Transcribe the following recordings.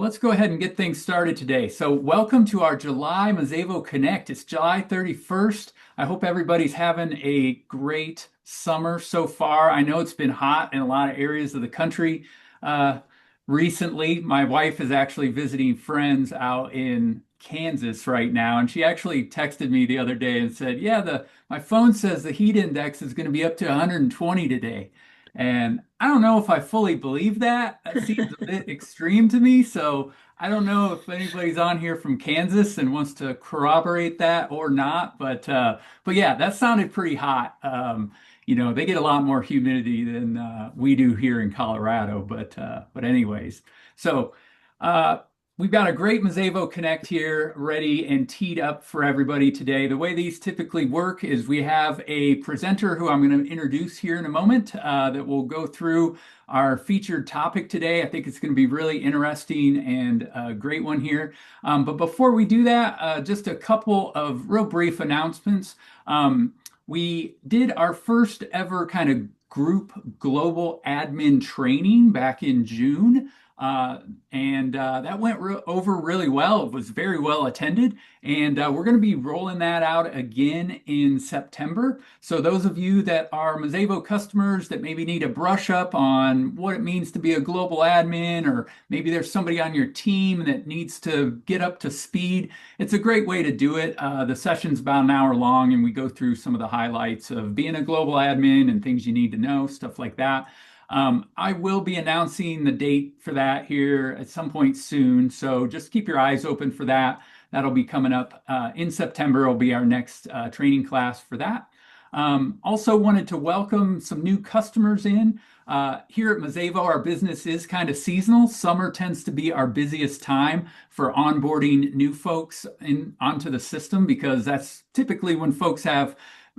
Let's go ahead and get things started today. So, welcome to our July Mazévo Connect. It's July 31st. I hope everybody's having a great summer so far. I know it's been hot in a lot of areas of the country uh, recently. My wife is actually visiting friends out in Kansas right now, and she actually texted me the other day and said, "Yeah, the my phone says the heat index is going to be up to 120 today." And I don't know if I fully believe that. That seems a bit extreme to me. So I don't know if anybody's on here from Kansas and wants to corroborate that or not. But yeah, that sounded pretty hot. They get a lot more humidity than we do here in Colorado. But anyways, so uh, we've got a great Mazévo Connect here ready and teed up for everybody today. The way these typically work is we have a presenter who I'm going to introduce here in a moment that will go through our featured topic today. I think it's going to be really interesting and a great one here. But before we do that, just a couple of real brief announcements. We did our first ever kind of group global admin training back in June. And that went over really well. It was very well attended. And we're going to be rolling that out again in September. So those of you that are Mazévo customers that maybe need a brush up on what it means to be a global admin, or maybe there's somebody on your team that needs to get up to speed, it's a great way to do it. The session's about an hour long, and we go through some of the highlights of being a global admin and things you need to know, stuff like that. I will be announcing the date for that here at some point soon, so just keep your eyes open for that. That'll be coming up in September. Will be our next training class for that. Also wanted to welcome some new customers in. Here at Mazévo, our business is kind of seasonal. Summer tends to be our busiest time for onboarding new folks onto the system because that's typically when folks have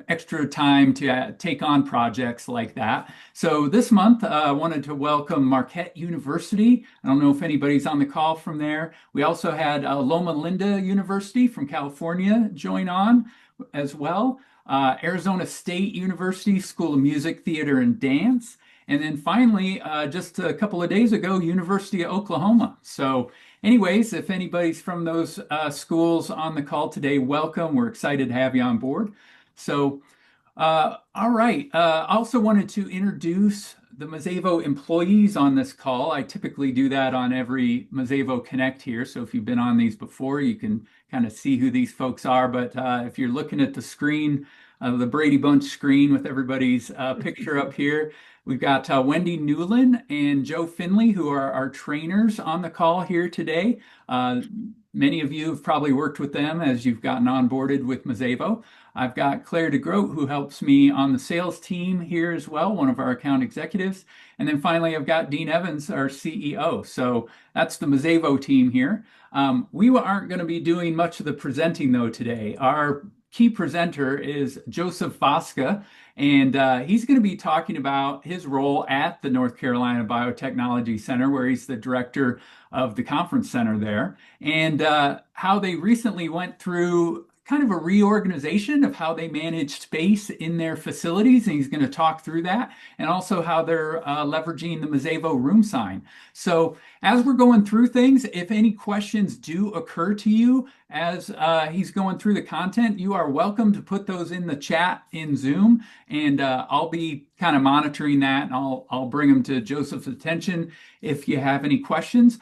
extra time to take on projects like that. So this month, I wanted to welcome Marquette University. I don't know if anybody's on the call from there. We also had Loma Linda University from California join on as well. Arizona State University School of Music, Theater, and Dance. And then finally, just a couple of days ago, University of Oklahoma. So anyways, if anybody's from those schools on the call today, welcome. We're excited to have you on board. So, all right. I also wanted to introduce the Mazévo employees on this call. I typically do that on every Mazévo Connect here. So if you've been on these before, you can kind of see who these folks are. But if you're looking at the screen, the Brady Bunch screen with everybody's picture up here, we've got Wendy Newland and Joe Finley, who are our trainers on the call here today. Many of you have probably worked with them as you've gotten onboarded with Mazévo. I've got Claire DeGroat, who helps me on the sales team here as well, one of our account executives. And then finally, I've got Dean Evans, our CEO. So that's the Mazévo team here. We aren't going to be doing much of the presenting, though, today. Our key presenter is Joseph Vasca, and he's going to be talking about his role at the North Carolina Biotechnology Center, where he's the director of the conference center there, and how they recently went through kind of a reorganization of how they manage space in their facilities. And he's going to talk through that, and also how they're leveraging the Mazévo room sign. So as we're going through things, if any questions do occur to you as he's going through the content, you are welcome to put those in the chat in Zoom, and I'll be kind of monitoring that, and I'll bring them to Joseph's attention if you have any questions.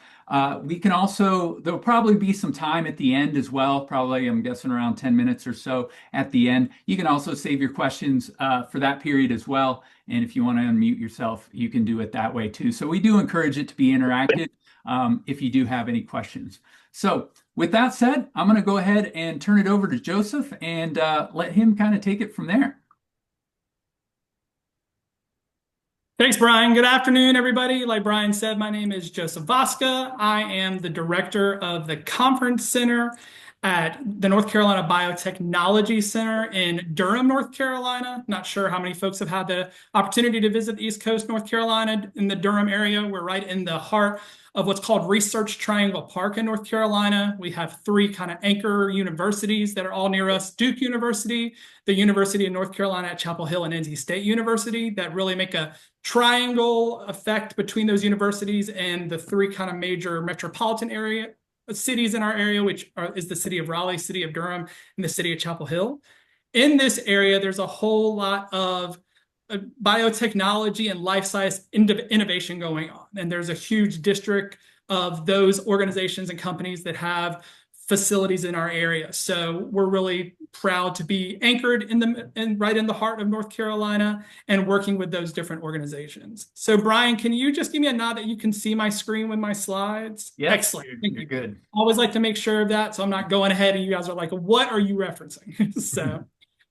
We can also, there'll probably be some time at the end as well, probably I'm guessing around 10 minutes or so at the end. You can also save your questions for that period as well. And if you want to unmute yourself, you can do it that way too. So we do encourage it to be interactive if you do have any questions. So with that said, I'm going to go ahead and turn it over to Joseph and let him kind of take it from there. Thanks, Brian. Good afternoon, everybody. Like Brian said, my name is Joseph Vasca. I am the director of the Conference Center at the North Carolina Biotechnology Center in Durham, North Carolina. Not sure how many folks have had the opportunity to visit the East Coast, North Carolina, in the Durham area. We're right in the heart of what's called Research Triangle Park in North Carolina. We have three kind of anchor universities that are all near us: Duke University, the University of North Carolina at Chapel Hill, and NC State University, that really make a triangle effect between those universities and the three kind of major metropolitan area cities in our area, is the city of Raleigh, city of Durham, and the city of Chapel Hill. In this area, there's a whole lot of biotechnology and life science innovation going on. And there's a huge district of those organizations and companies that have facilities in our area. So we're really proud to be anchored right in the heart of North Carolina and working with those different organizations. So Brian, can you just give me a nod that you can see my screen with my slides? Yes, Excellent. you're good. Always like to make sure of that, so I'm not going ahead and you guys are like, what are you referencing? So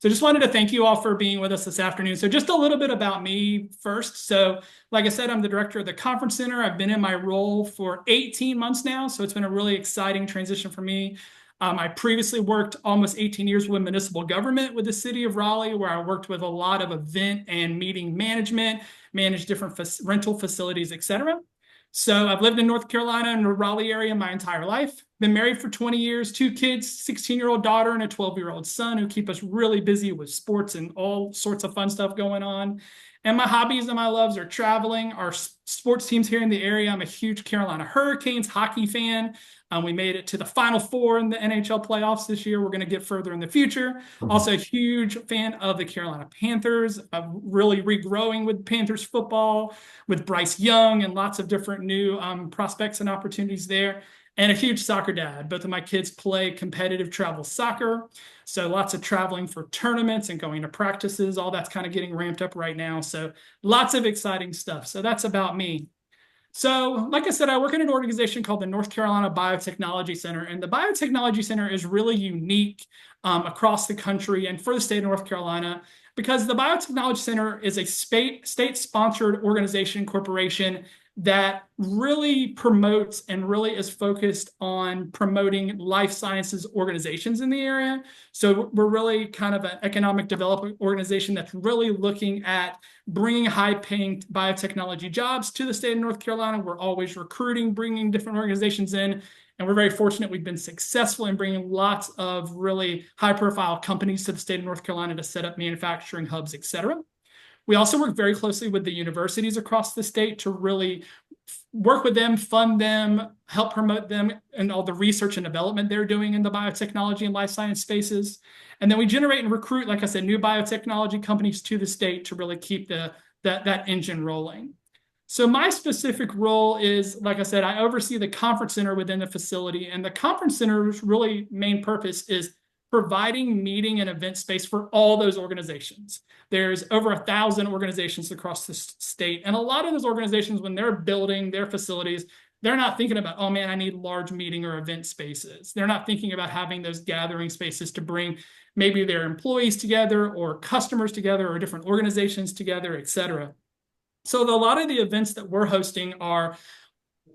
just wanted to thank you all for being with us this afternoon. So just a little bit about me first. So like I said, I'm the director of the conference center. I've been in my role for 18 months now. So it's been a really exciting transition for me. I previously worked almost 18 years with municipal government with the city of Raleigh, where I worked with a lot of event and meeting management, managed different rental facilities, et cetera. So I've lived in North Carolina and the Raleigh area my entire life. Been married for 20 years, 2 kids, 16-year-old daughter and a 12-year-old son, who keep us really busy with sports and all sorts of fun stuff going on. And my hobbies and my loves are traveling. Our sports teams here in the area, I'm a huge Carolina Hurricanes hockey fan. We made it to the Final Four in the NHL playoffs this year. We're going to get further in the future. Also a huge fan of the Carolina Panthers. Really regrowing with Panthers football, with Bryce Young and lots of different new prospects and opportunities there. And a huge soccer dad. Both of my kids play competitive travel soccer. So lots of traveling for tournaments and going to practices. All that's kind of getting ramped up right now. So lots of exciting stuff. So that's about me. So like I said, I work in an organization called the North Carolina Biotechnology Center. And the Biotechnology Center is really unique across the country and for the state of North Carolina, because the Biotechnology Center is a state-sponsored organization, corporation, that really promotes and really is focused on promoting life sciences organizations in the area. So we're really kind of an economic development organization that's really looking at bringing high-paying biotechnology jobs to the state of North Carolina. We're always recruiting, bringing different organizations in, and we're very fortunate we've been successful in bringing lots of really high-profile companies to the state of North Carolina to set up manufacturing hubs, et cetera. We also work very closely with the universities across the state to really work with them, fund them, help promote them and all the research and development they're doing in the biotechnology and life science spaces. And then we generate and recruit, like I said, new biotechnology companies to the state to really keep that engine rolling. So my specific role is, like I said, I oversee the conference center within the facility. And the conference center's really main purpose is providing meeting and event space for all those organizations. There's over 1,000 organizations across the state. And a lot of those organizations, when they're building their facilities, they're not thinking about, oh man, I need large meeting or event spaces. They're not thinking about having those gathering spaces to bring maybe their employees together or customers together or different organizations together, et cetera. So a lot of the events that we're hosting are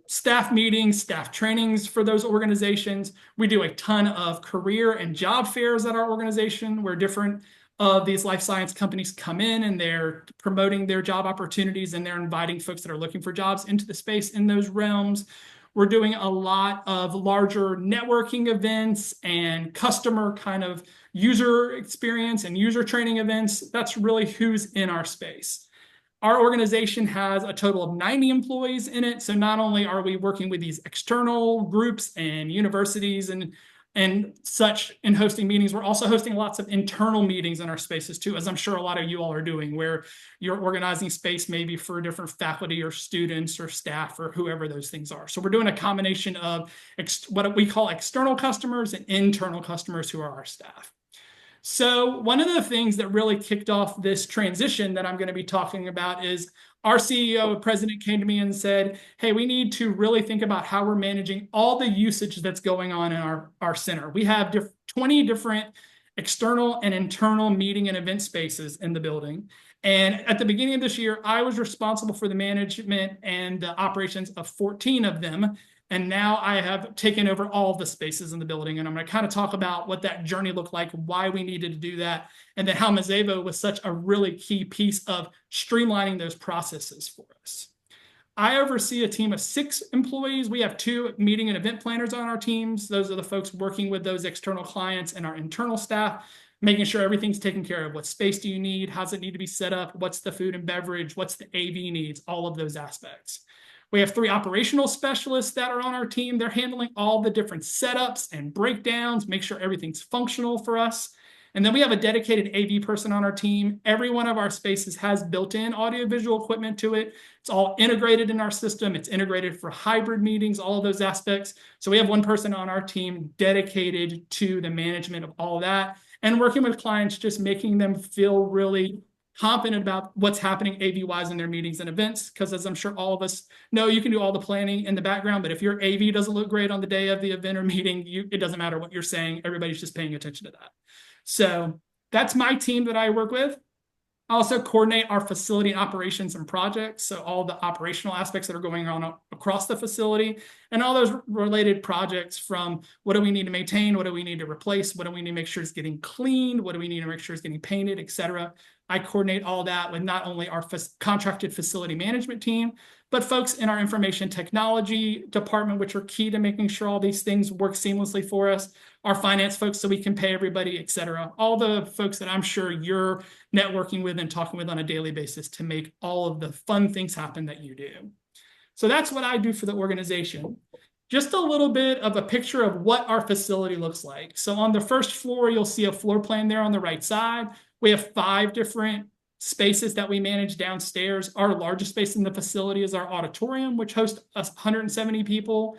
staff meetings, staff trainings for those organizations. We do a ton of career and job fairs at our organization, where different of these life science companies come in and they're promoting their job opportunities, and they're inviting folks that are looking for jobs into the space in those realms. We're doing a lot of larger networking events and customer kind of user experience and user training events. That's really who's in our space. Our organization has a total of 90 employees in it. So not only are we working with these external groups and universities and such in hosting meetings, we're also hosting lots of internal meetings in our spaces too, as I'm sure a lot of you all are doing, where you're organizing space maybe for different faculty or students or staff or whoever those things are. So we're doing a combination of what we call external customers and internal customers who are our staff. So one of the things that really kicked off this transition that I'm going to be talking about is our CEO, president, came to me and said, hey, we need to really think about how we're managing all the usage that's going on in our center. We have 20 different external and internal meeting and event spaces in the building. And at the beginning of this year, I was responsible for the management and the operations of 14 of them. And now I have taken over all the spaces in the building. And I'm going to kind of talk about what that journey looked like, why we needed to do that, and then how Mazévo was such a really key piece of streamlining those processes for us. I oversee a team of 6 employees. We have 2 meeting and event planners on our teams. Those are the folks working with those external clients and our internal staff, making sure everything's taken care of. What space do you need? How's it need to be set up? What's the food and beverage? What's the AV needs? All of those aspects. We have 3 operational specialists that are on our team. They're handling all the different setups and breakdowns, make sure everything's functional for us. And then we have a dedicated AV person on our team. Every one of our spaces has built-in audiovisual equipment to it. It's all integrated in our system. It's integrated for hybrid meetings, all of those aspects. So we have one person on our team dedicated to the management of all of that and working with clients, just making them feel really confident about what's happening AV-wise in their meetings and events. Because as I'm sure all of us know, you can do all the planning in the background, but if your AV doesn't look great on the day of the event or meeting, it doesn't matter what you're saying. Everybody's just paying attention to that. So that's my team that I work with. I also coordinate our facility and operations and projects. So all the operational aspects that are going on across the facility and all those related projects, from what do we need to maintain? What do we need to replace? What do we need to make sure it's getting cleaned? What do we need to make sure it's getting painted, et cetera? I coordinate all that with not only our contracted facility management team, but folks in our information technology department, which are key to making sure all these things work seamlessly for us, our finance folks so we can pay everybody, et cetera. All the folks that I'm sure you're networking with and talking with on a daily basis to make all of the fun things happen that you do. So that's what I do for the organization. Just a little bit of a picture of what our facility looks like. So on the first floor, you'll see a floor plan there on the right side. We have 5 different spaces that we manage downstairs. Our largest space in the facility is our auditorium, which hosts 170 people.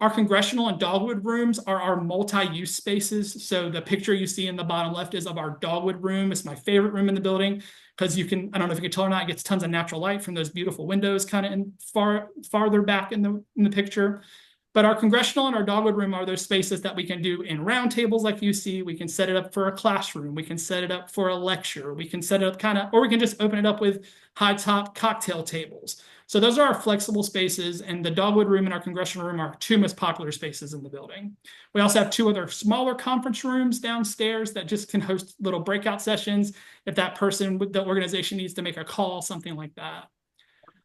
Our congressional and dogwood rooms are our multi-use spaces. So the picture you see in the bottom left is of our dogwood room. It's my favorite room in the building because you can, I don't know if you can tell or not, it gets tons of natural light from those beautiful windows kind of in farther back in the picture. But our congressional and our dogwood room are those spaces that we can do in round tables like you see. We can set it up for a classroom. We can set it up for a lecture. We can set it up or we can just open it up with high top cocktail tables. So those are our flexible spaces, and the dogwood room and our congressional room are our 2 most popular spaces in the building. We also have 2 other smaller conference rooms downstairs that just can host little breakout sessions if that person with the organization needs to make a call, something like that.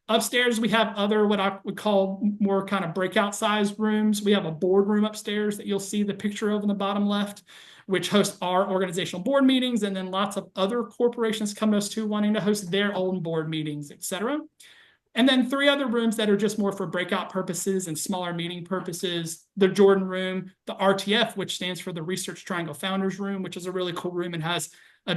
Upstairs, we have other what I would call more kind of breakout size rooms. We have a boardroom upstairs that you'll see the picture of in the bottom left, which hosts our organizational board meetings, and then lots of other corporations come to us too, wanting to host their own board meetings, et cetera. And then 3 other rooms that are just more for breakout purposes and smaller meeting purposes. The Jordan room, the RTF, which stands for the Research Triangle Founders Room, which is a really cool room and has a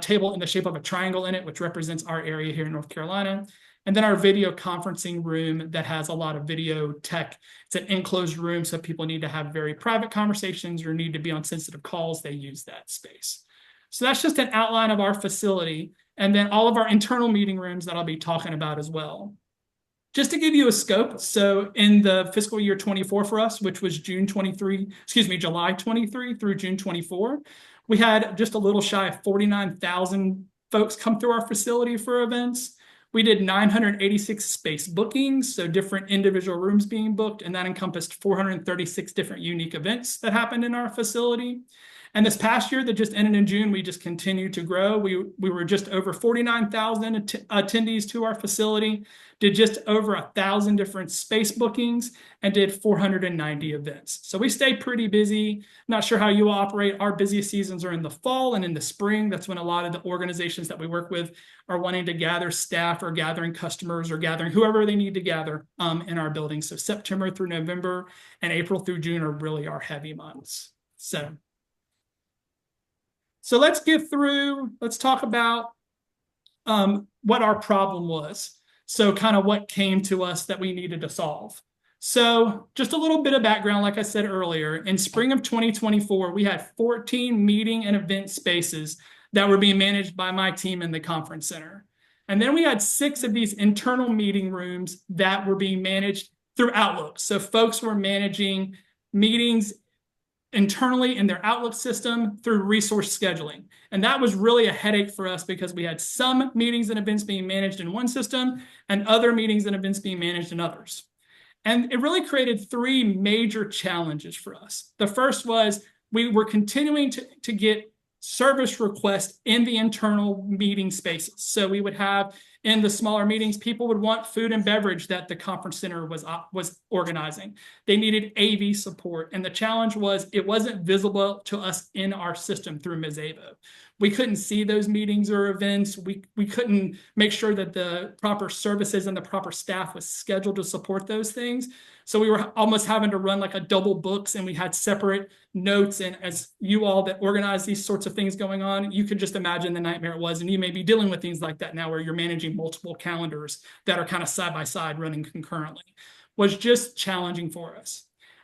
table in the shape of a triangle in it, which represents our area here in North Carolina. And then our video conferencing room that has a lot of video tech. It's an enclosed room, so people need to have very private conversations or need to be on sensitive calls. They use that space. So that's just an outline of our facility, and then all of our internal meeting rooms that I'll be talking about as well. Just to give you a scope, so in the fiscal year 24 for us, which was July 23 through June 24, we had just a little shy of 49,000 folks come through our facility for events. We did 986 space bookings, so different individual rooms being booked, and that encompassed 436 different unique events that happened in our facility. And this past year that just ended in June, we just continued to grow. We were just over 49,000 attendees to our facility, did just over 1,000 different space bookings, and did 490 events. So we stay pretty busy. Not sure how you operate. Our busiest seasons are in the fall and in the spring. That's when a lot of the organizations that we work with are wanting to gather staff or gathering customers or gathering whoever they need to gather in our building. So September through November and April through June are really our heavy months. So let's talk about what our problem was. So kind of what came to us that we needed to solve. So just a little bit of background, like I said earlier, in spring of 2024, we had 14 meeting and event spaces that were being managed by my team in the conference center. And then we had 6 of these internal meeting rooms that were being managed through Outlook. So folks were managing meetings internally in their Outlook system through resource scheduling. And that was really a headache for us because we had some meetings and events being managed in one system and other meetings and events being managed in others. And it really created three major challenges for us. The first was we were continuing to get service requests in the internal meeting spaces. So we would have in the smaller meetings, people would want food and beverage that the conference center was organizing. They needed AV support. And the challenge was it wasn't visible to us in our system through Mazévo. We couldn't see those meetings or events. We couldn't make sure that the proper services and the proper staff was scheduled to support those things. So we were almost having to run like a double books, and we had separate notes. And as you all that organize these sorts of things going on, you could just imagine the nightmare it was. And you may be dealing with things like that now where you're managing multiple calendars that are kind of side by side running concurrently. Was just challenging for us.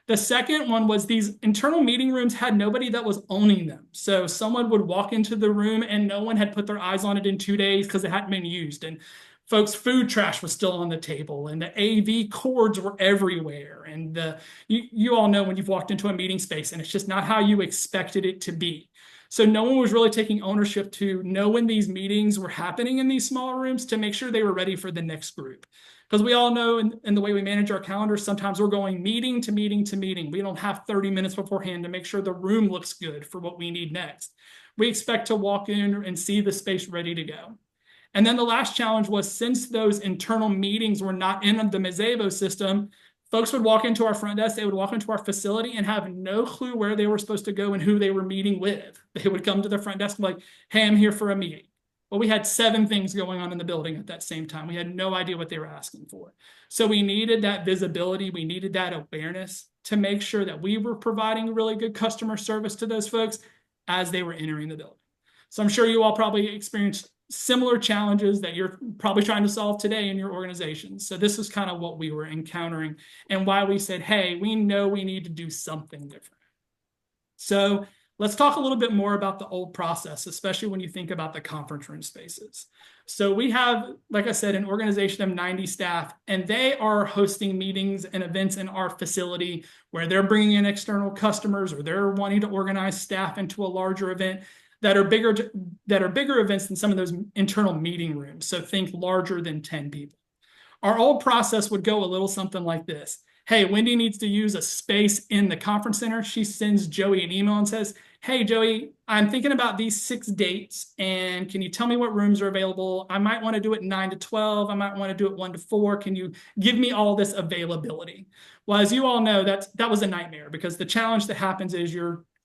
The second one was these internal meeting rooms had nobody that was owning them. So someone would walk into the room and no one had put their eyes on it in 2 days because it hadn't been used. And folks' food trash was still on the table and the AV cords were everywhere. And you all know when you've walked into a meeting space and it's just not how you expected it to be. So no one was really taking ownership to know when these meetings were happening in these smaller rooms to make sure they were ready for the next group. Because we all know in the way we manage our calendars, sometimes we're going meeting to meeting to meeting. We don't have 30 minutes beforehand to make sure the room looks good for what we need next. We expect to walk in and see the space ready to go. And then the last challenge was, since those internal meetings were not in the Mazévo system, folks would walk into our front desk, they would walk into our facility and have no clue where they were supposed to go and who they were meeting with. They would come to the front desk and be like, hey, I'm here for a meeting. Well, we had 7 things going on in the building at that same time. We had no idea what they were asking for. So we needed that visibility. We needed that awareness to make sure that we were providing really good customer service to those folks as they were entering the building. So I'm sure you all probably experienced similar challenges that you're probably trying to solve today in your organization. So this is kind of what we were encountering and why we said, hey, we know we need to do something different. So let's talk a little bit more about the old process, especially when you think about the conference room spaces. So we have, like I said, an organization of 90 staff, and they are hosting meetings and events in our facility where they're bringing in external customers or they're wanting to organize staff into a larger event that are bigger events than some of those internal meeting rooms. So think larger than 10 people. Our old process would go a little something like this. Hey, Wendy needs to use a space in the conference center. She sends Joey an email and says, hey, Joey, I'm thinking about these 6 dates, and can you tell me what rooms are available? I might want to do it 9 to 12. I might want to do it 1 to 4. Can you give me all this availability? Well, as you all know, that was a nightmare, because the challenge that happens is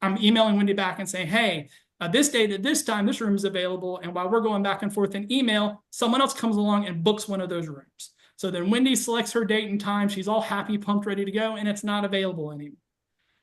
I'm emailing Wendy back and saying, hey, this date at this time, this room is available. And while we're going back and forth in email, someone else comes along and books one of those rooms. So then Wendy selects her date and time. She's all happy, pumped, ready to go, and it's not available anymore.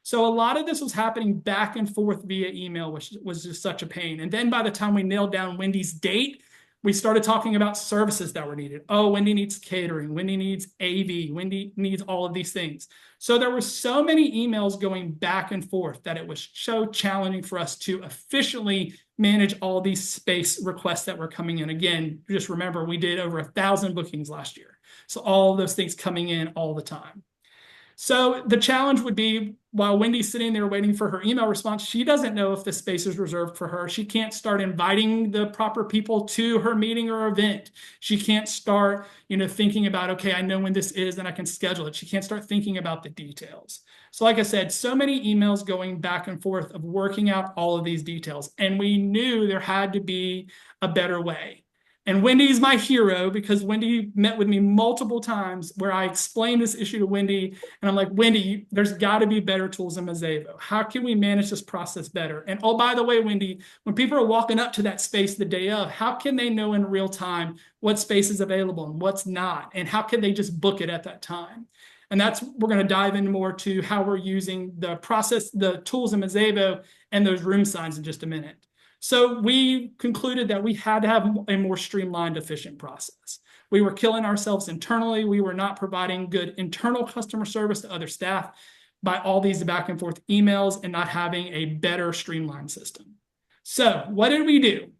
So a lot of this was happening back and forth via email, which was just such a pain. And then by the time we nailed down Wendy's date, we started talking about services that were needed. Oh, Wendy needs catering. Wendy needs AV. Wendy needs all of these things. So there were so many emails going back and forth that it was so challenging for us to efficiently manage all these space requests that were coming in. Again, just remember, we did over 1,000 bookings last year. So all of those things coming in all the time. So the challenge would be, while Wendy's sitting there waiting for her email response, she doesn't know if the space is reserved for her. She can't start inviting the proper people to her meeting or event. She can't start, thinking about, okay, I know when this is and I can schedule it. She can't start thinking about the details. So like I said, so many emails going back and forth of working out all of these details. And we knew there had to be a better way. And Wendy's my hero, because Wendy met with me multiple times where I explained this issue to Wendy. And I'm like, Wendy, there's got to be better tools in Mazévo. How can we manage this process better? And oh, by the way, Wendy, when people are walking up to that space the day of, how can they know in real time what space is available and what's not? And how can they just book it at that time? And we're going to dive in more to how we're using the process, the tools in Mazévo and those room signs in just a minute. So we concluded that we had to have a more streamlined, efficient process. We were killing ourselves internally. We were not providing good internal customer service to other staff by all these back and forth emails and not having a better streamlined system. So what did we do?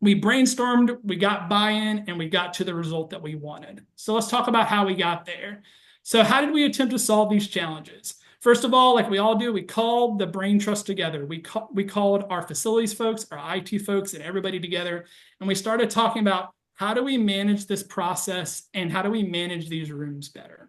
We brainstormed, we got buy-in, and we got to the result that we wanted. So let's talk about how we got there. So how did we attempt to solve these challenges? First of all, like we all do, we called the brain trust together. We called our facilities folks, our IT folks, and everybody together. And we started talking about, how do we manage this process and how do we manage these rooms better?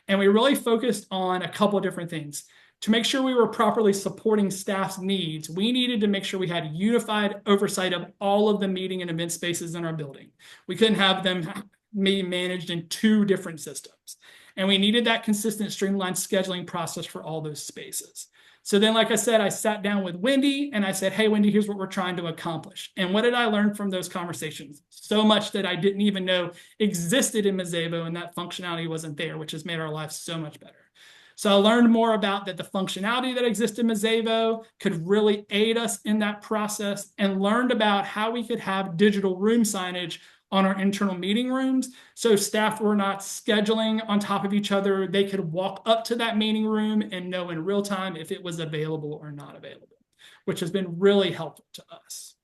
And we really focused on a couple of different things. To make sure we were properly supporting staff's needs, we needed to make sure we had unified oversight of all of the meeting and event spaces in our building. We couldn't have them be managed in two different systems. And we needed that consistent, streamlined scheduling process for all those spaces. So then, like I said, I sat down with Wendy and I said, hey, Wendy, here's what we're trying to accomplish. And what did I learn from those conversations? So much that I didn't even know existed in Mazévo, and that functionality wasn't there, which has made our lives so much better. So I learned more about that the functionality that exists in Mazévo could really aid us in that process, and learned about how we could have digital room signage on our internal meeting rooms. So staff were not scheduling on top of each other. They could walk up to that meeting room and know in real time if it was available or not available, which has been really helpful to us.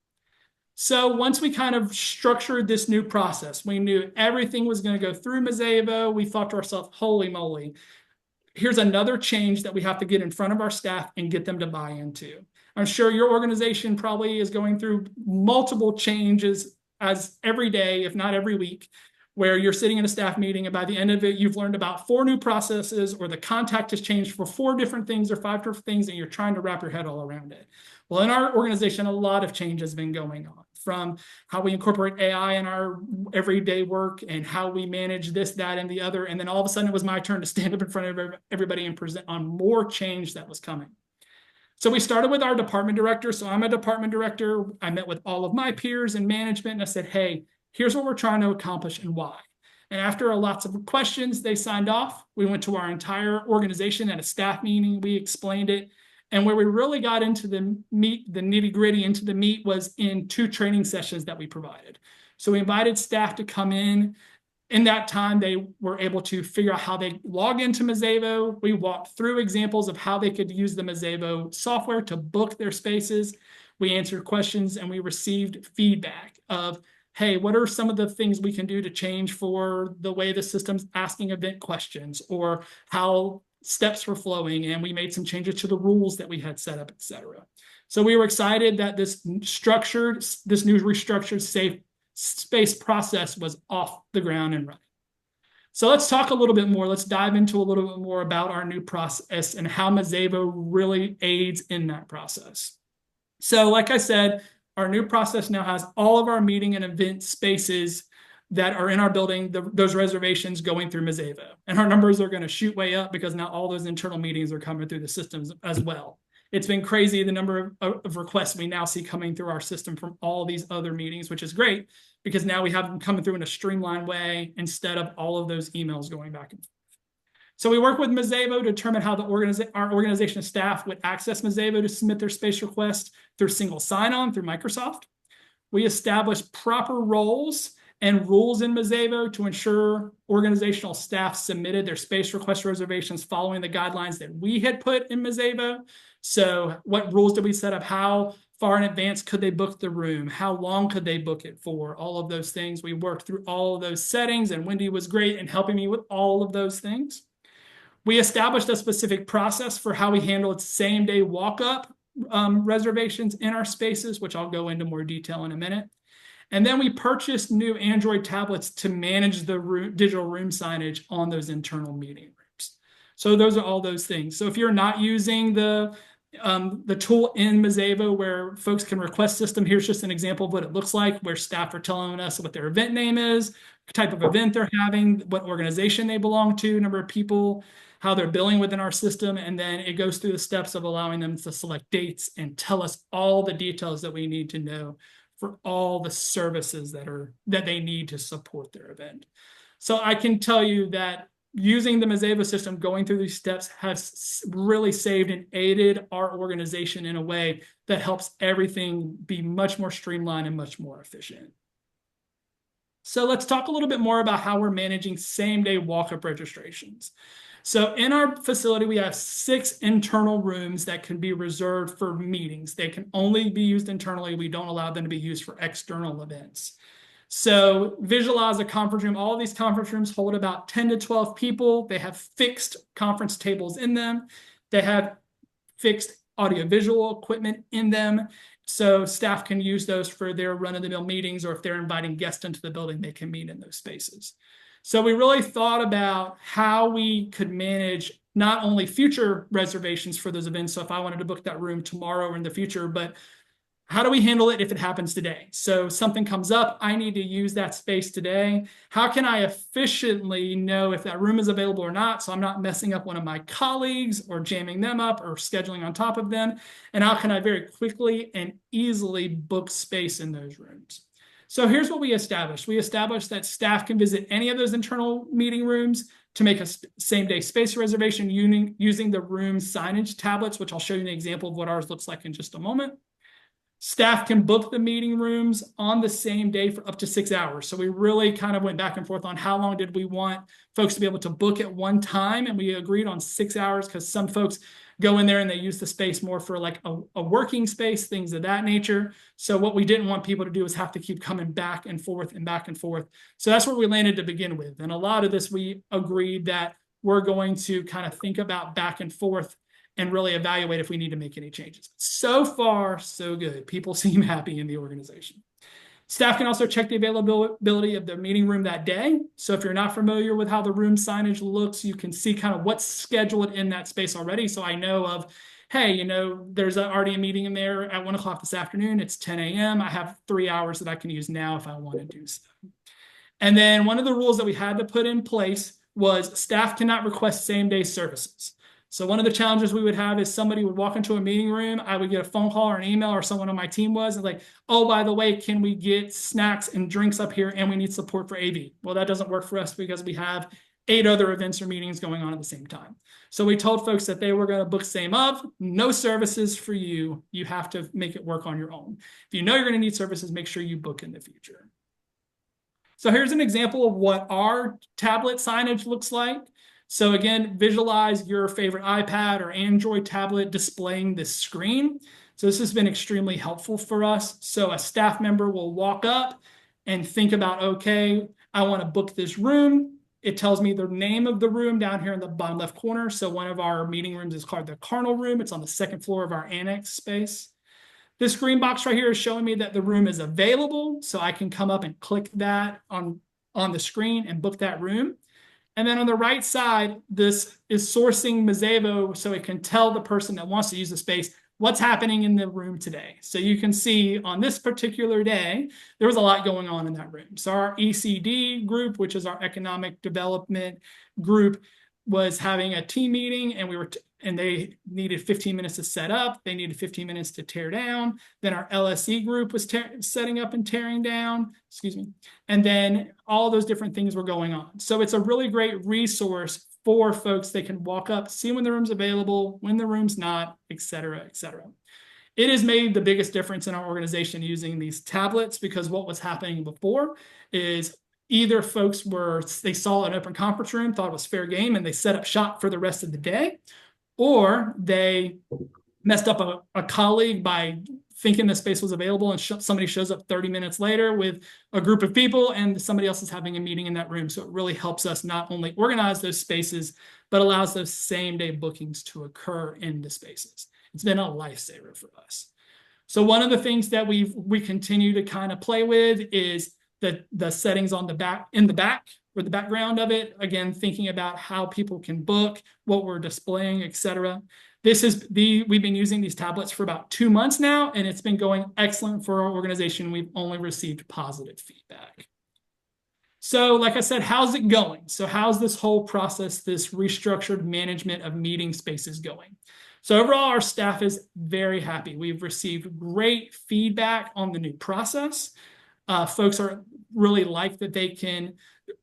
So once we kind of structured this new process, we knew everything was going to go through Mazévo. We thought to ourselves, holy moly, here's another change that we have to get in front of our staff and get them to buy into. I'm sure your organization probably is going through multiple changes as every day, if not every week, where you're sitting in a staff meeting and by the end of it, you've learned about 4 new processes, or the contact has changed for 4 different things or 5 different things, and you're trying to wrap your head all around it. Well, in our organization, a lot of change has been going on, from how we incorporate AI in our everyday work and how we manage this, that, and the other. And then all of a sudden it was my turn to stand up in front of everybody and present on more change that was coming. So we started with our department director. So I'm a department director. I met with all of my peers and management, and I said, hey, here's what we're trying to accomplish and why. And after lots of questions, they signed off. We went to our entire organization at a staff meeting. We explained it. And where we really got into the meat, the nitty gritty, into the meat, was in 2 training sessions that we provided. So we invited staff to come in. In that time, they were able to figure out how they log into Mazévo. We walked through examples of how they could use the Mazévo software to book their spaces. We answered questions and we received feedback of, hey, what are some of the things we can do to change for the way the system's asking event questions, or how steps were flowing, and we made some changes to the rules that we had set up, etc. So we were excited that this new restructured safe space process was off the ground and running. So let's talk a little bit more. Let's dive into a little bit more about our new process and how Mazévo really aids in that process. So like I said, our new process now has all of our meeting and event spaces that are in our building, those reservations going through Mazévo. And our numbers are going to shoot way up because now all those internal meetings are coming through the systems as well. It's been crazy, the number of requests we now see coming through our system from all these other meetings, which is great because now we have them coming through in a streamlined way instead of all of those emails going back and forth. So we work with Mazévo to determine how our organization staff would access Mazévo to submit their space request through single sign-on through Microsoft. We establish proper roles and rules in Mazévo to ensure organizational staff submitted their space request reservations following the guidelines that we had put in Mazévo. So what rules did we set up? How far in advance could they book the room? How long could they book it for? All of those things. We worked through all of those settings, and Wendy was great in helping me with all of those things. We established a specific process for how we handled same-day walk-up reservations in our spaces, which I'll go into more detail in a minute. And then we purchased new Android tablets to manage the digital room signage on those internal meeting rooms. So those are all those things. So if you're not using the tool in Mazévo where folks can request system, here's just an example of what it looks like, where staff are telling us what their event name is, the type of event they're having, what organization they belong to, number of people, how they're billing within our system, and then it goes through the steps of allowing them to select dates and tell us all the details that we need to know for all the services that they need to support their event. So I can tell you that using the Mazévo system, going through these steps, has really saved and aided our organization in a way that helps everything be much more streamlined and much more efficient. So let's talk a little bit more about how we're managing same-day walk-up registrations. So in our facility, we have 6 internal rooms that can be reserved for meetings. They can only be used internally. We don't allow them to be used for external events. So visualize a conference room. All of these conference rooms hold about 10 to 12 people. They have fixed conference tables in them. They have fixed audiovisual equipment in them. So staff can use those for their run-of-the-mill meetings, or if they're inviting guests into the building, they can meet in those spaces. So we really thought about how we could manage not only future reservations for those events. So if I wanted to book that room tomorrow or in the future, but how do we handle it if it happens today? So something comes up, I need to use that space today. How can I efficiently know if that room is available or not, so I'm not messing up one of my colleagues or jamming them up or scheduling on top of them? And how can I very quickly and easily book space in those rooms? So here's what we established. We established that staff can visit any of those internal meeting rooms to make a same-day space reservation using the room signage tablets, which I'll show you an example of what ours looks like in just a moment. Staff can book the meeting rooms on the same day for up to 6 hours. So we really kind of went back and forth on how long did we want folks to be able to book at one time. And we agreed on 6 hours because some folks go in there and they use the space more for like a working space, things of that nature. So what we didn't want people to do is have to keep coming back and forth and back and forth. So that's where we landed to begin with. And a lot of this, we agreed that we're going to kind of think about back and forth and really evaluate if we need to make any changes. So far, so good. People seem happy in the organization. Staff can also check the availability of the meeting room that day. So if you're not familiar with how the room signage looks, you can see kind of what's scheduled in that space already. So I know of, hey, you know, there's already a meeting in there at 1 o'clock this afternoon. It's 10 a.m. I have 3 hours that I can use now if I want to do so. And then one of the rules that we had to put in place was staff cannot request same-day services. So one of the challenges we would have is somebody would walk into a meeting room, I would get a phone call or an email, or someone on my team was, and like, oh, by the way, can we get snacks and drinks up here and we need support for AV? Well, that doesn't work for us because we have 8 other events or meetings going on at the same time. So we told folks that they were going to book same of, no services for you. You have to make it work on your own. If you know you're going to need services, make sure you book in the future. So here's an example of what our tablet signage looks like. So again, visualize your favorite iPad or Android tablet displaying this screen. So this has been extremely helpful for us. So a staff member will walk up and think about, okay, I want to book this room. It tells me the name of the room down here in the bottom left corner. So one of our meeting rooms is called the Carnal Room. It's on the 2nd floor of our annex space. This green box right here is showing me that the room is available. So I can come up and click that on the screen and book that room. And then on the right side, this is sourcing Mazévo so it can tell the person that wants to use the space what's happening in the room today. So you can see on this particular day, there was a lot going on in that room. So our ECD group, which is our economic development group, was having a team meeting, and they needed 15 minutes to set up. They needed 15 minutes to tear down. Then our LSE group was setting up and tearing down, and then all those different things were going on. So it's a really great resource for folks. They can walk up, see when the room's available, when the room's not, et cetera, et cetera. It has made the biggest difference in our organization using these tablets, because what was happening before is either folks they saw an open conference room, thought it was fair game, and they set up shop for the rest of the day, or they messed up a colleague by thinking the space was available, and somebody shows up 30 minutes later with a group of people and somebody else is having a meeting in that room. So it really helps us not only organize those spaces, but allows those same-day bookings to occur in the spaces. It's been a lifesaver for us. So one of the things that we continue to kind of play with is the settings on the back, or the background of it. Again, thinking about how people can book, what we're displaying, et cetera. We've been using these tablets for about 2 months now, and it's been going excellent for our organization. We've only received positive feedback. So like I said, how's it going? So how's this whole process, this restructured management of meeting spaces going? So overall, our staff is very happy. We've received great feedback on the new process. Folks are really like that they can,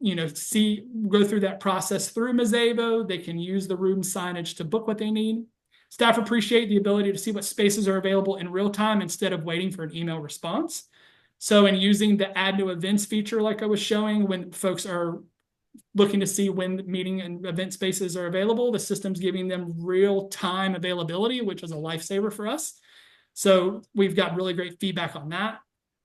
go through that process through Mazévo. They can use the room signage to book what they need. Staff appreciate the ability to see what spaces are available in real time instead of waiting for an email response. So in using the add new events feature, like I was showing, when folks are looking to see when meeting and event spaces are available, the system's giving them real-time availability, which is a lifesaver for us. So we've got really great feedback on that.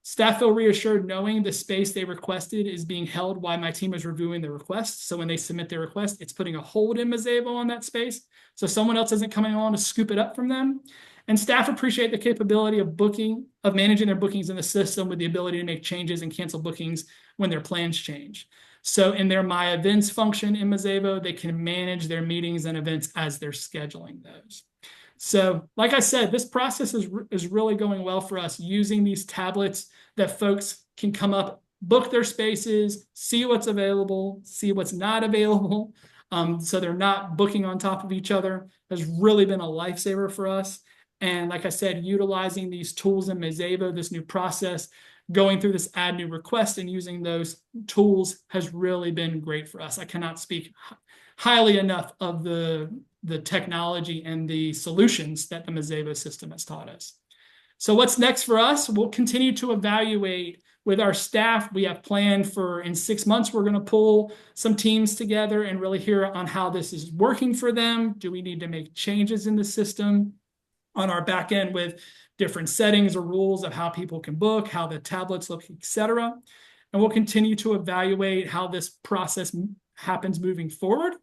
Staff feel reassured knowing the space they requested is being held while my team is reviewing the request. So when they submit their request, it's putting a hold in Mazévo on that space, so someone else isn't coming on to scoop it up from them. And staff appreciate the capability of managing their bookings in the system with the ability to make changes and cancel bookings when their plans change. So in their My Events function in Mazévo, they can manage their meetings and events as they're scheduling those. So like I said, this process is really going well for us using these tablets that folks can come up, book their spaces, see what's available, see what's not available. So they're not booking on top of each other has really been a lifesaver for us. And like I said, utilizing these tools in Mazévo, this new process, going through this add new request and using those tools has really been great for us. I cannot speak highly enough of the technology and the solutions that the Mazévo system has taught us. So what's next for us? We'll continue to evaluate with our staff. We have planned for in 6 months, we're going to pull some teams together and really hear on how this is working for them. Do we need to make changes in the system on our back end with different settings or rules of how people can book, how the tablets look, etc. And we'll continue to evaluate how this process happens moving forward.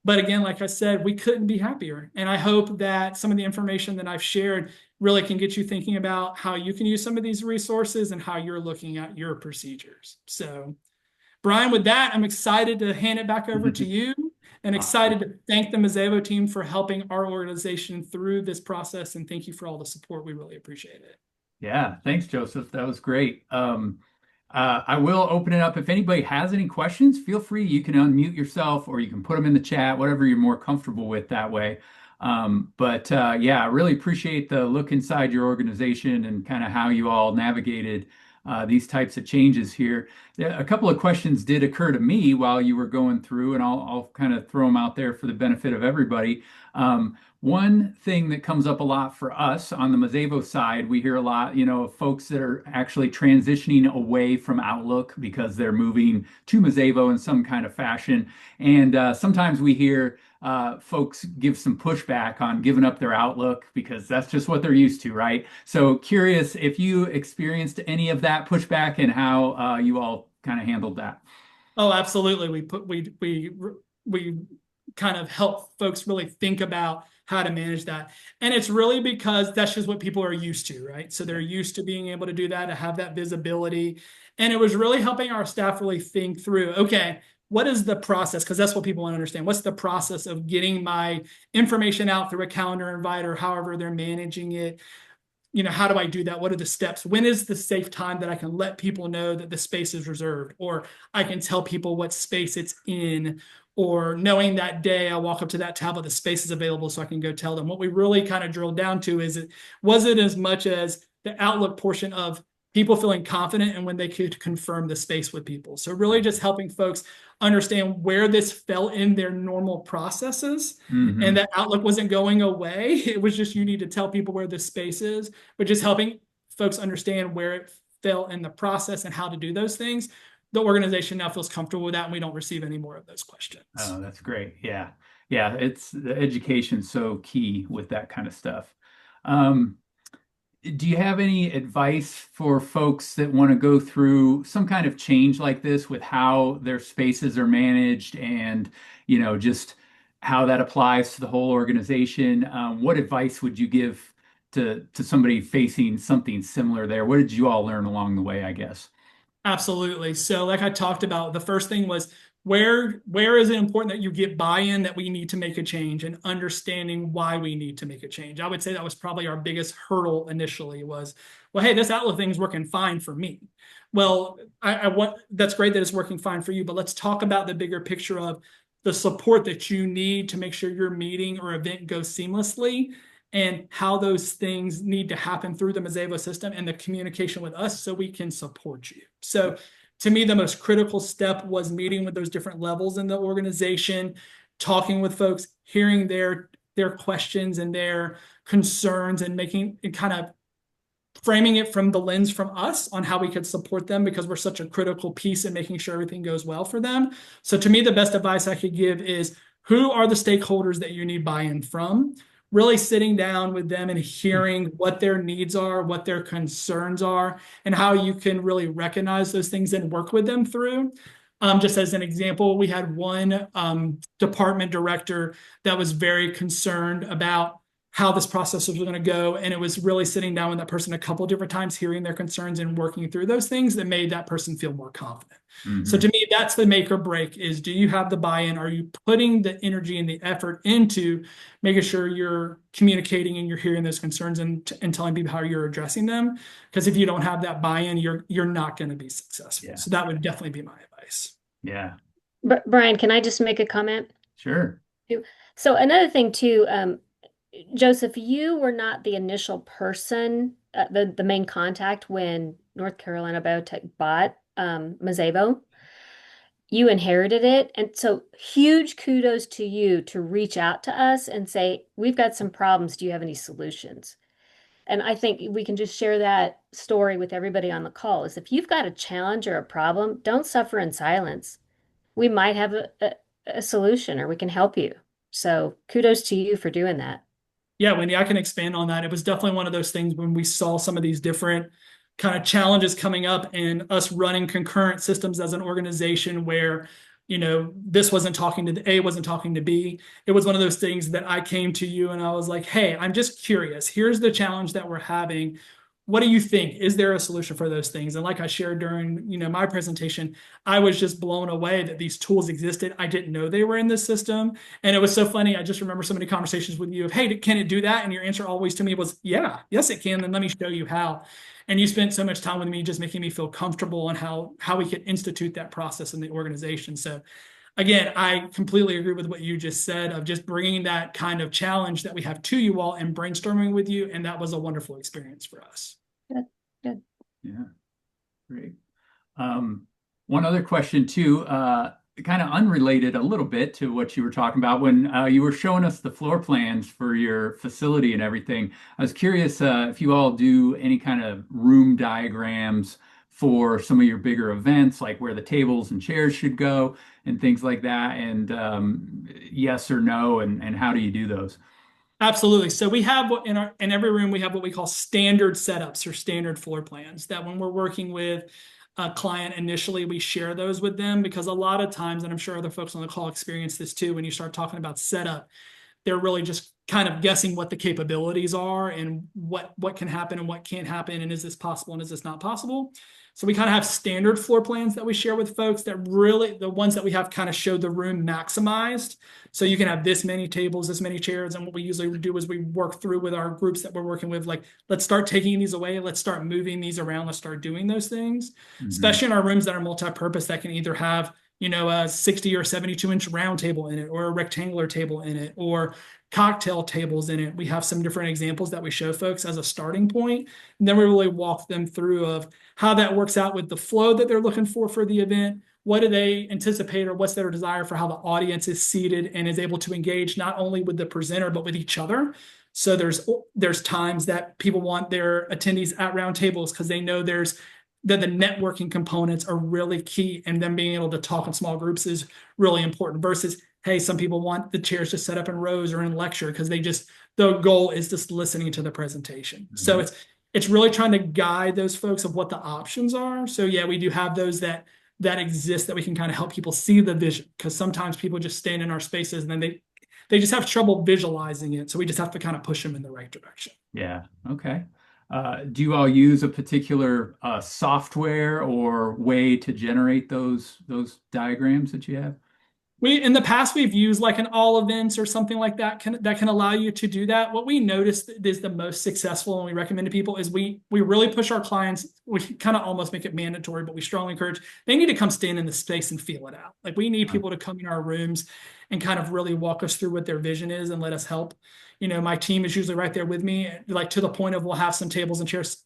But again, like I said, we couldn't be happier. And I hope that some of the information that I've shared really can get you thinking about how you can use some of these resources and how you're looking at your procedures. So, Brian, with that, I'm excited to hand it back over to you and excited to thank the Mazévo team for helping our organization through this process. And thank you for all the support. We really appreciate it. Yeah, thanks, Joseph. That was great. I will open it up. If anybody has any questions, feel free. You can unmute yourself or you can put them in the chat, whatever you're more comfortable with that way. Yeah, I really appreciate the look inside your organization and kind of how you all navigated these types of changes here. A couple of questions did occur to me while you were going through, and I'll kind of throw them out there for the benefit of everybody. One thing that comes up a lot for us on the Mazévo side, we hear a lot, of folks that are actually transitioning away from Outlook because they're moving to Mazévo in some kind of fashion. And sometimes we hear folks give some pushback on giving up their Outlook because that's just what they're used to, right? So curious if you experienced any of that pushback and how you all kind of handled that. Oh, absolutely. We kind of help folks really think about how to manage that. And it's really because that's just what people are used to, right? So they're used to being able to do that, to have that visibility. And it was really helping our staff really think through, okay, what is the process? Because that's what people want to understand. What's the process of getting my information out through a calendar invite or however they're managing it? How do I do that? What are the steps? When is the safe time that I can let people know that the space is reserved? Or I can tell people what space it's in, or knowing that day I walk up to that tablet, the space is available so I can go tell them. What we really kind of drilled down to is, was it as much as the Outlook portion of people feeling confident and when they could confirm the space with people. So really just helping folks understand where this fell in their normal processes, and that Outlook wasn't going away. It was just, you need to tell people where the space is, but just helping folks understand where it fell in the process and how to do those things. The organization now feels comfortable with that, and we don't receive any more of those questions. Oh, that's great. Yeah. Yeah. It's the education so key with that kind of stuff. Do you have any advice for folks that want to go through some kind of change like this with how their spaces are managed and, just how that applies to the whole organization? What advice would you give to somebody facing something similar there? What did you all learn along the way, I guess? Absolutely. So like I talked about, the first thing was where is it important that you get buy-in that we need to make a change, and understanding why we need to make a change. I would say that was probably our biggest hurdle initially was, well, hey, this Outlook thing is working fine for me. Well, I want, that's great that it's working fine for you, but let's talk about the bigger picture of the support that you need to make sure your meeting or event goes seamlessly, and how those things need to happen through the Mazévo system and the communication with us so we can support you. So to me, the most critical step was meeting with those different levels in the organization, talking with folks, hearing their questions and their concerns, and making and kind of framing it from the lens from us on how we could support them, because we're such a critical piece in making sure everything goes well for them. So to me, the best advice I could give is, who are the stakeholders that you need buy-in from? Really sitting down with them and hearing what their needs are, what their concerns are, and how you can really recognize those things and work with them through. Just as an example, we had one department director that was very concerned about how this process was going to go. And it was really sitting down with that person a couple of different times, hearing their concerns and working through those things that made that person feel more confident. So to Hmm. me, that's the make or break is, do you have the buy-in? Are you putting the energy and the effort into making sure you're communicating and you're hearing those concerns and telling people how you're addressing them? Because if you don't have that buy-in, you're not going to be successful. Yeah. So that would definitely be my advice. Yeah. Brian, can I just make a comment? Sure. So another thing too, Joseph, you were not the initial person, the main contact when North Carolina Biotech bought Mazévo. You inherited it, and so huge kudos to you to reach out to us and say, "We've got some problems. Do you have any solutions?" And I think we can just share that story with everybody on the call. Is if you've got a challenge or a problem, don't suffer in silence. We might have a solution or we can help you. So kudos to you for doing that. Yeah, Wendy, I can expand on that. It was definitely one of those things when we saw some of these different kind of challenges coming up and us running concurrent systems as an organization where, this wasn't talking to A, wasn't talking to B. It was one of those things that I came to you and I was like, hey, I'm just curious. Here's the challenge that we're having. What do you think? Is there a solution for those things? And like I shared during, my presentation, I was just blown away that these tools existed. I didn't know they were in this system. And it was so funny. I just remember so many conversations with you of, hey, can it do that? And your answer always to me was, yeah, yes, it can. Then let me show you how. And you spent so much time with me just making me feel comfortable on how we could institute that process in the organization. So again, I completely agree with what you just said of just bringing that kind of challenge that we have to you all and brainstorming with you. And that was a wonderful experience for us. Good, good. Yeah. Great. One other question too, kind of unrelated a little bit to what you were talking about when you were showing us the floor plans for your facility and everything. I was curious if you all do any kind of room diagrams for some of your bigger events, like where the tables and chairs should go and things like that, and yes or no, and how do you do those? Absolutely. So we have in every room we have what we call standard setups or standard floor plans that when we're working with a client initially we share those with them because a lot of times, and I'm sure other folks on the call experience this too, when you start talking about setup, they're really just kind of guessing what the capabilities are and what can happen and what can't happen and is this possible and is this not possible. So we kind of have standard floor plans that we share with folks that really the ones that we have kind of show the room maximized. So you can have this many tables, this many chairs. And what we usually do is we work through with our groups that we're working with, like, let's start taking these away. Let's start moving these around. Let's start doing those things, Hmm. especially in our rooms that are multi-purpose that can either have, a 60 or 72-inch round table in it, or a rectangular table in it, or cocktail tables in it. We have some different examples that we show folks as a starting point. And then we really walk them through of how that works out with the flow that they're looking for the event. What do they anticipate or what's their desire for how the audience is seated and is able to engage not only with the presenter, but with each other. So there's times that people want their attendees at round tables because they know that the networking components are really key and them being able to talk in small groups is really important versus, hey, some people want the chairs just set up in rows or in lecture because the goal is just listening to the presentation. So it's really trying to guide those folks of what the options are. So yeah, we do have those that exist that we can kind of help people see the vision because sometimes people just stand in our spaces and then they just have trouble visualizing it. So we just have to kind of push them in the right direction. Yeah. Okay. Do you all use a particular software or way to generate those diagrams that you have? In the past we've used like an all events or something like that can allow you to do that. What we noticed is the most successful and we recommend to people is we really push our clients. We kind of almost make it mandatory, but we strongly encourage they need to come stand in the space and feel it out. Like we need people to come in our rooms and kind of really walk us through what their vision is and let us help. My team is usually right there with me, like to the point of we'll have some tables and chairs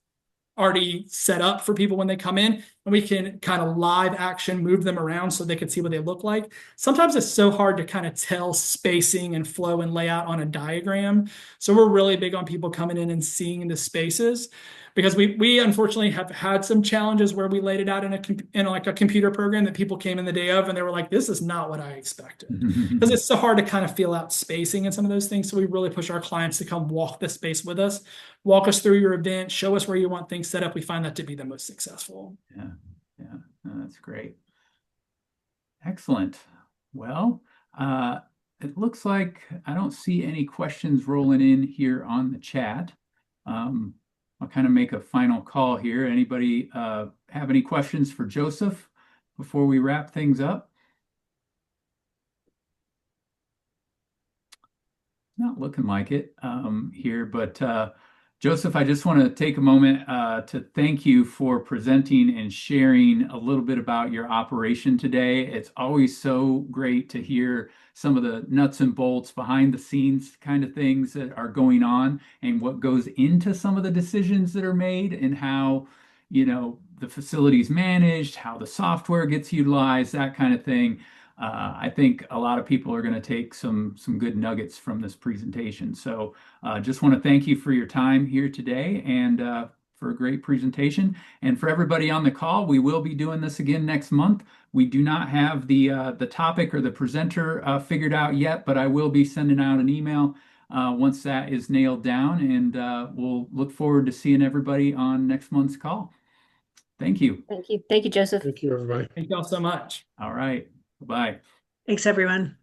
already set up for people when they come in and we can kind of live action move them around so they can see what they look like. Sometimes it's so hard to kind of tell spacing and flow and layout on a diagram. So we're really big on people coming in and seeing the spaces because we unfortunately have had some challenges where we laid it out in like a computer program that people came in the day of and they were like, this is not what I expected. Because it's so hard to kind of feel out spacing and some of those things. So we really push our clients to come walk the space with us, walk us through your event, show us where you want things set up. We find that to be the most successful. Yeah. Yeah. No, that's great. Excellent. Well, it looks like I don't see any questions rolling in here on the chat. I'll kind of make a final call here. Anybody have any questions for Joseph before we wrap things up? Not looking like it here, but Joseph, I just want to take a moment to thank you for presenting and sharing a little bit about your operation today. It's always so great to hear some of the nuts and bolts behind the scenes kind of things that are going on and what goes into some of the decisions that are made and how, the facility's managed, how the software gets utilized, that kind of thing. I think a lot of people are going to take some good nuggets from this presentation. So just want to thank you for your time here today and for a great presentation. And for everybody on the call, we will be doing this again next month. We do not have the topic or the presenter figured out yet, but I will be sending out an email once that is nailed down. And we'll look forward to seeing everybody on next month's call. Thank you. Thank you. Thank you, Joseph. Thank you, everybody. Thank y'all so much. All right. Bye. Thanks, everyone.